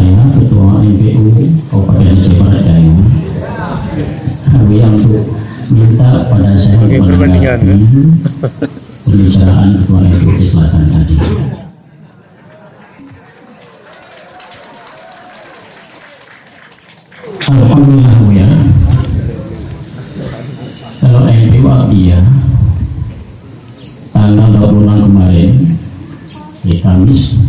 saya Ketua MPU Kabupaten Aceh Barat Daya yang untuk minta pada saya menanggapi pembicaraan Ketua MPU Aceh Selatan tadi. Alhamdulillah ya, kalau MPU Abdiya tanggal 26 kemarin di Kamis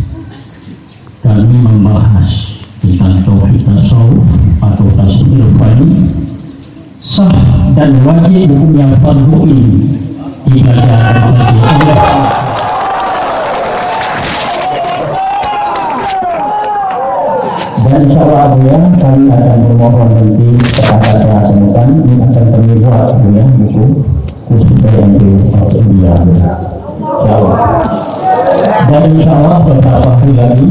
kami membahas tentang tauhid tasawuf atau tasawuf irfani sah dan wajib hukum yang fardu ini dibacakan bagi Allah. Dan insyaallah ya kami akan memohon nanti kepada pelaksanakan ini akan kami buat ya buku khusus dari MPU Abdiya insyaallah. Dan insyaallah beberapa hari lagi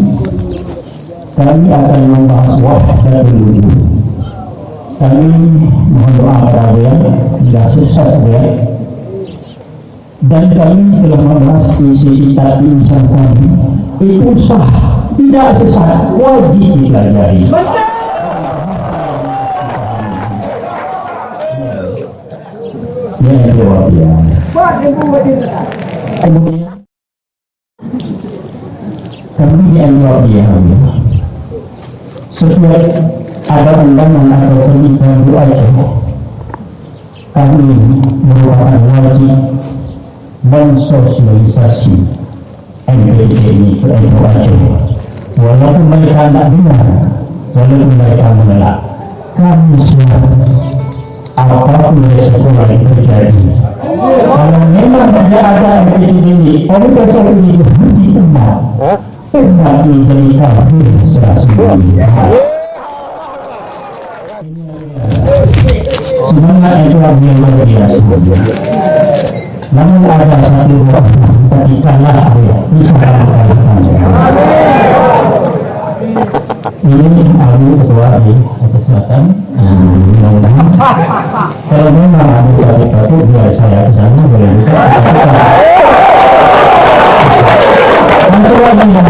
kami akan membahas wahdatul wujud. Kami mohon doa kepada beliau sudah sukses beliau. Dan kami telah membahas isi kitab insan kami itu sah, tidak sesat, wajib dipelajari. Ya jawab ya. Kemudian kami di MWA setiap ada undangan atau pernikahan dua itu kami merupakan wajib mensosialisasi MPD ini ke MWA walaupun mereka tidak dengar, walaupun mereka menolak, kami siap apapun resiko yang terjadi. Kalau memang tidak ada MPD ini, oleh besok ini di tempat ini berikan semangat itu yang luar biasa. Namun ada satu buah ketiklah bisa ini Abu Ketua di Aceh Selatan. Mudah-mudahan kalau memang Abu Ketua biar saya ke sana boleh juga. Satu lagi yang